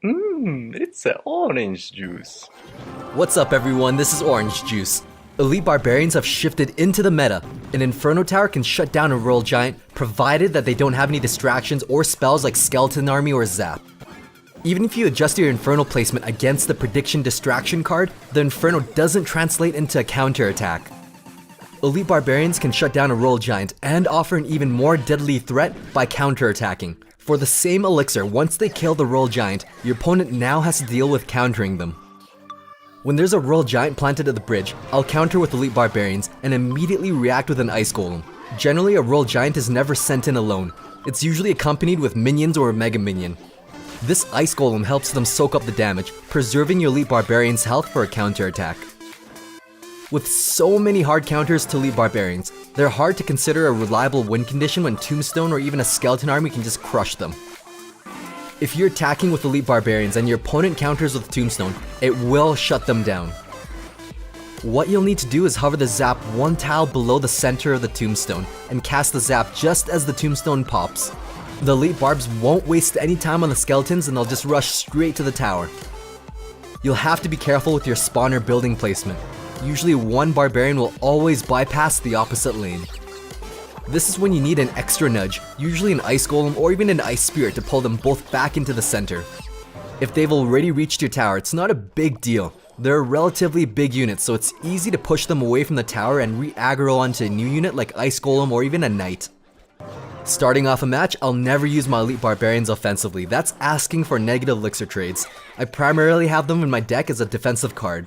It's an orange juice. What's up everyone, this is Orange Juice. Elite Barbarians have shifted into the meta. An Inferno Tower can shut down a Royal Giant provided that they don't have any distractions or spells like Skeleton Army or Zap. Even if you adjust your Inferno placement against the Prediction Distraction card, the Inferno doesn't translate into a counterattack. Elite Barbarians can shut down a Royal Giant and offer an even more deadly threat by counterattacking. For the same elixir, once they kill the Royal Giant, your opponent now has to deal with countering them. When there's a Royal Giant planted at the bridge, I'll counter with Elite Barbarians and immediately react with an Ice Golem. Generally, a Royal Giant is never sent in alone. It's usually accompanied with minions or a Mega Minion. This Ice Golem helps them soak up the damage, preserving your Elite Barbarians' health for a counterattack. With so many hard counters to Elite Barbarians, they're hard to consider a reliable win condition when Tombstone or even a Skeleton Army can just crush them. If you're attacking with Elite Barbarians and your opponent counters with Tombstone, it will shut them down. What you'll need to do is hover the Zap one tile below the center of the Tombstone and cast the Zap just as the Tombstone pops. The Elite Barbs won't waste any time on the Skeletons and they'll just rush straight to the tower. You'll have to be careful with your spawner building placement. Usually one Barbarian will always bypass the opposite lane. This is when you need an extra nudge, usually an Ice Golem or even an Ice Spirit to pull them both back into the center. If they've already reached your tower, it's not a big deal. They're a relatively big unit, so it's easy to push them away from the tower and re-aggro onto a new unit like Ice Golem or even a Knight. Starting off a match, I'll never use my Elite Barbarians offensively. That's asking for negative elixir trades. I primarily have them in my deck as a defensive card.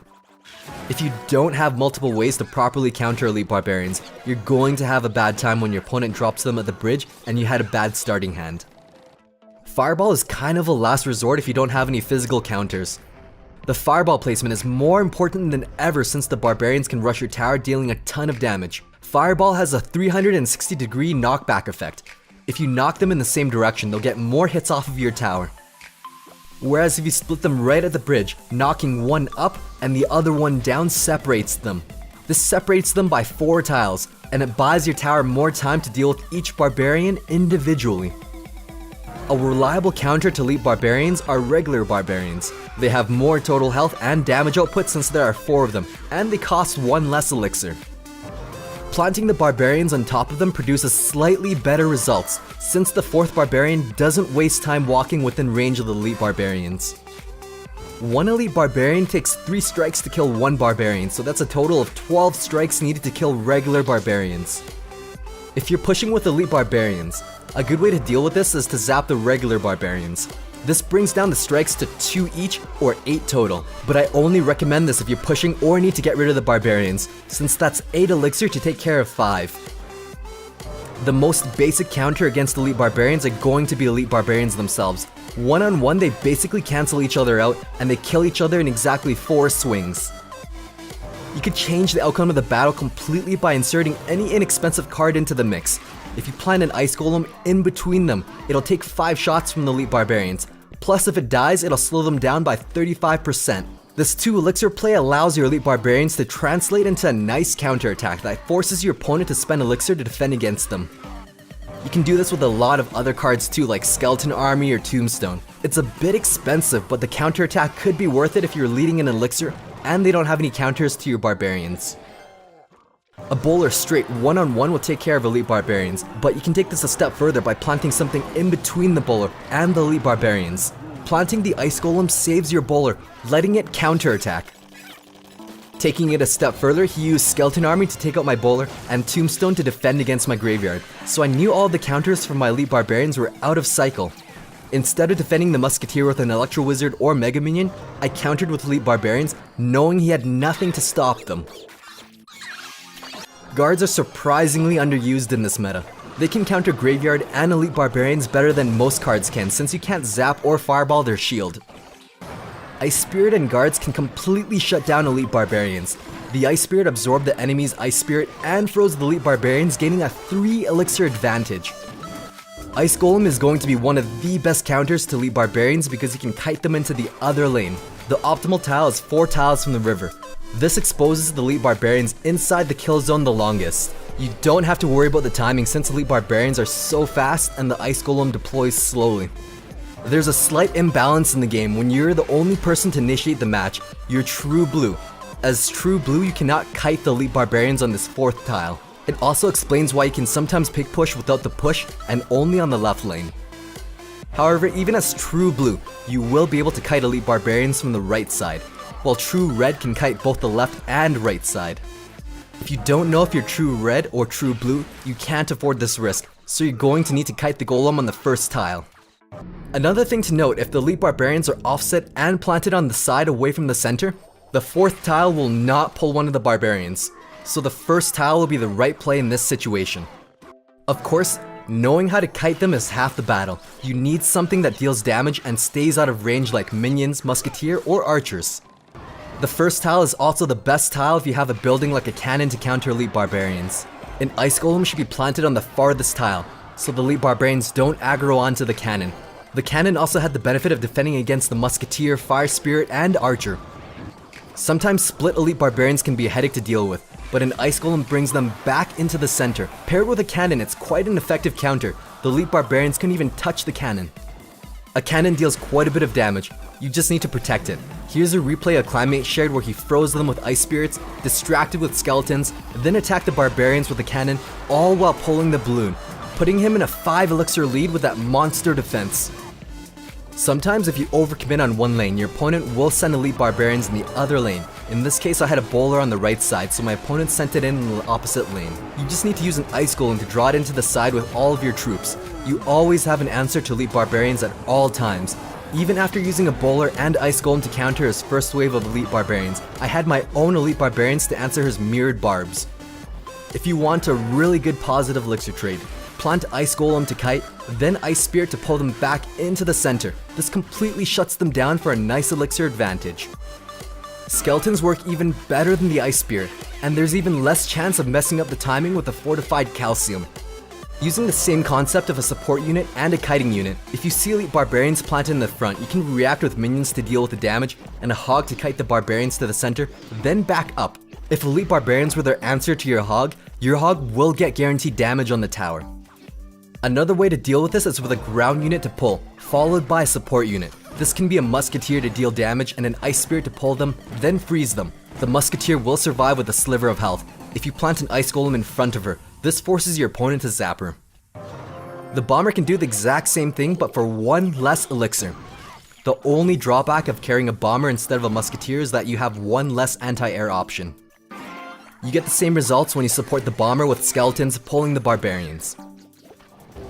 If you don't have multiple ways to properly counter Elite Barbarians, you're going to have a bad time when your opponent drops them at the bridge and you had a bad starting hand. Fireball is kind of a last resort if you don't have any physical counters. The Fireball placement is more important than ever since the Barbarians can rush your tower dealing a ton of damage. Fireball has a 360-degree knockback effect. If you knock them in the same direction, they'll get more hits off of your tower. Whereas if you split them right at the bridge, knocking one up and the other one down separates them. This separates them by 4 tiles, and it buys your tower more time to deal with each Barbarian individually. A reliable counter to Elite Barbarians are regular Barbarians. They have more total health and damage output since there are 4 of them, and they cost 1 less elixir. Planting the Barbarians on top of them produces slightly better results, since the 4th Barbarian doesn't waste time walking within range of the Elite Barbarians. One Elite Barbarian takes 3 strikes to kill 1 Barbarian, so that's a total of 12 strikes needed to kill regular Barbarians. If you're pushing with Elite Barbarians, a good way to deal with this is to zap the regular Barbarians. This brings down the strikes to 2 each or 8 total, but I only recommend this if you're pushing or need to get rid of the Barbarians, since that's 8 elixir to take care of 5. The most basic counter against Elite Barbarians are going to be Elite Barbarians themselves. One-on-one, they basically cancel each other out, and they kill each other in exactly 4 swings. You could change the outcome of the battle completely by inserting any inexpensive card into the mix. If you plant an Ice Golem in between them, it'll take 5 shots from the Elite Barbarians. Plus, if it dies, it'll slow them down by 35%. This 2 elixir play allows your Elite Barbarians to translate into a nice counterattack that forces your opponent to spend elixir to defend against them. You can do this with a lot of other cards too, like Skeleton Army or Tombstone. It's a bit expensive, but the counterattack could be worth it if you're leading an elixir and they don't have any counters to your Barbarians. A bowler straight one-on-one will take care of Elite Barbarians, but you can take this a step further by planting something in between the bowler and the Elite Barbarians. Planting the Ice Golem saves your bowler, letting it counterattack. Taking it a step further, he used Skeleton Army to take out my bowler and Tombstone to defend against my graveyard, so I knew all the counters from my Elite Barbarians were out of cycle. Instead of defending the Musketeer with an Electro Wizard or Mega Minion, I countered with Elite Barbarians, knowing he had nothing to stop them. Guards are surprisingly underused in this meta. They can counter Graveyard and Elite Barbarians better than most cards can, since you can't zap or fireball their shield. Ice Spirit and Guards can completely shut down Elite Barbarians. The Ice Spirit absorbed the enemy's Ice Spirit and froze the Elite Barbarians, gaining a 3 elixir advantage. Ice Golem is going to be one of the best counters to Elite Barbarians because you can kite them into the other lane. The optimal tile is 4 tiles from the river. This exposes the Elite Barbarians inside the kill zone the longest. You don't have to worry about the timing since Elite Barbarians are so fast and the Ice Golem deploys slowly. There's a slight imbalance in the game when you're the only person to initiate the match. You're true blue. As true blue, you cannot kite the elite barbarians on this 4th tile. It also explains why you can sometimes pick push without the push and only on the left lane. However, even as true blue, you will be able to kite elite barbarians from the right side, while true red can kite both the left and right side. If you don't know if you're true red or true blue, you can't afford this risk, so you're going to need to kite the golem on the 1st tile. Another thing to note, if the elite barbarians are offset and planted on the side away from the center, the 4th tile will not pull one of the barbarians, so the 1st tile will be the right play in this situation. Of course, knowing how to kite them is half the battle. You need something that deals damage and stays out of range like minions, musketeer, or archers. The 1st tile is also the best tile if you have a building like a cannon to counter elite barbarians. An ice golem should be planted on the farthest tile, so the elite barbarians don't aggro onto the cannon. The cannon also had the benefit of defending against the musketeer, fire spirit, and archer. Sometimes split elite barbarians can be a headache to deal with, but an ice golem brings them back into the center. Paired with a cannon, it's quite an effective counter. The elite barbarians couldn't even touch the cannon. A cannon deals quite a bit of damage. You just need to protect it. Here's a replay a clanmate shared where he froze them with ice spirits, distracted with skeletons, then attacked the barbarians with a cannon, all while pulling the balloon, putting him in a 5 elixir lead with that monster defense. Sometimes if you overcommit on one lane, your opponent will send elite barbarians in the other lane. In this case, I had a bowler on the right side, so my opponent sent it in the opposite lane. You just need to use an ice golem to draw it into the side with all of your troops. You always have an answer to elite barbarians at all times. Even after using a bowler and ice golem to counter his first wave of elite barbarians, I had my own elite barbarians to answer his mirrored barbs. If you want a really good positive elixir trade, plant ice golem to kite, then ice spirit to pull them back into the center. This completely shuts them down for a nice elixir advantage. Skeletons work even better than the ice spirit, and there's even less chance of messing up the timing with a fortified calcium. Using the same concept of a support unit and a kiting unit, if you see elite barbarians planted in the front, you can react with minions to deal with the damage and a hog to kite the barbarians to the center, then back up. If elite barbarians were their answer to your hog will get guaranteed damage on the tower. Another way to deal with this is with a ground unit to pull, followed by a support unit. This can be a musketeer to deal damage and an ice spirit to pull them, then freeze them. The musketeer will survive with a sliver of health. If you plant an ice golem in front of her, this forces your opponent to zap her. The bomber can do the exact same thing but for 1 less elixir. The only drawback of carrying a bomber instead of a musketeer is that you have 1 less anti-air option. You get the same results when you support the bomber with skeletons pulling the barbarians.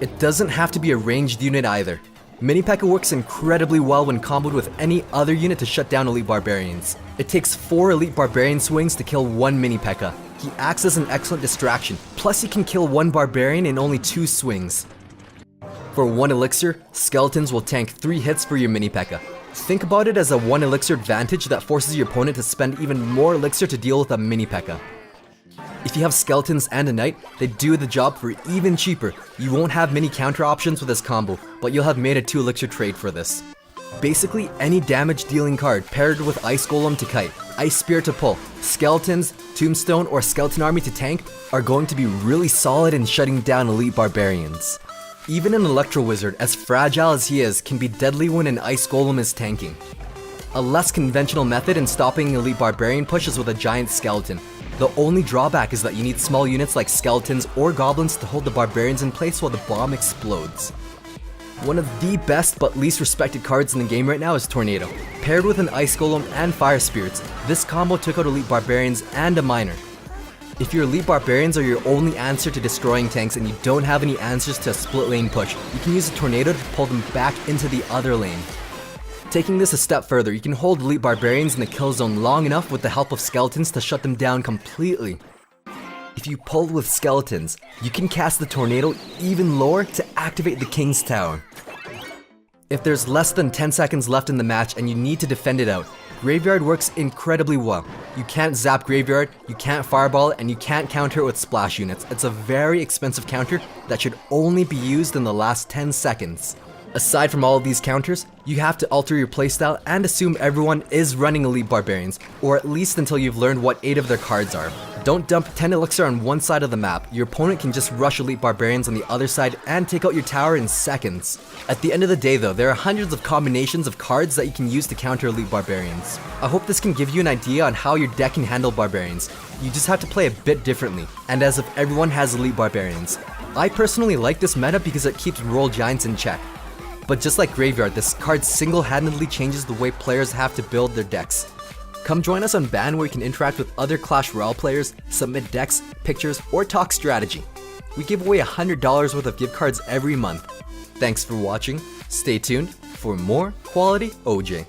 It doesn't have to be a ranged unit either. Mini P.E.K.K.A works incredibly well when comboed with any other unit to shut down elite barbarians. It takes 4 elite barbarian swings to kill 1 Mini P.E.K.K.A. He acts as an excellent distraction, plus he can kill 1 barbarian in only 2 swings. For 1 elixir, skeletons will tank 3 hits for your Mini P.E.K.K.A. Think about it as a 1 elixir advantage that forces your opponent to spend even more elixir to deal with a Mini P.E.K.K.A. If you have skeletons and a knight, they do the job for even cheaper. You won't have many counter options with this combo, but you'll have made a 2 elixir trade for this. Basically, any damage dealing card paired with Ice Golem to kite, Ice Spear to pull, Skeletons, Tombstone, or Skeleton Army to tank are going to be really solid in shutting down elite barbarians. Even an Electro Wizard, as fragile as he is, can be deadly when an Ice Golem is tanking. A less conventional method in stopping elite barbarian push is with a giant skeleton. The only drawback is that you need small units like skeletons or goblins to hold the barbarians in place while the bomb explodes. One of the best but least respected cards in the game right now is Tornado. Paired with an Ice Golem and Fire Spirits, this combo took out elite barbarians and a miner. If your elite barbarians are your only answer to destroying tanks and you don't have any answers to a split lane push, you can use a Tornado to pull them back into the other lane. Taking this a step further, you can hold elite barbarians in the kill zone long enough with the help of skeletons to shut them down completely. If you pull with skeletons, you can cast the Tornado even lower to activate the King's Tower. If there's less than 10 seconds left in the match and you need to defend it out, Graveyard works incredibly well. You can't zap Graveyard, you can't fireball it, and you can't counter it with splash units. It's a very expensive counter that should only be used in the last 10 seconds. Aside from all of these counters, you have to alter your playstyle and assume everyone is running elite barbarians, or at least until you've learned what 8 of their cards are. Don't dump 10 elixir on one side of the map. Your opponent can just rush elite barbarians on the other side and take out your tower in seconds. At the end of the day though, there are hundreds of combinations of cards that you can use to counter elite barbarians. I hope this can give you an idea on how your deck can handle barbarians. You just have to play a bit differently, and as if everyone has elite barbarians. I personally like this meta because it keeps Royal Giants in check. But just like Graveyard, this card single-handedly changes the way players have to build their decks. Come join us on Ban where you can interact with other Clash Royale players, submit decks, pictures, or talk strategy. We give away $100 worth of gift cards every month. Thanks for watching. Stay tuned for more quality OJ.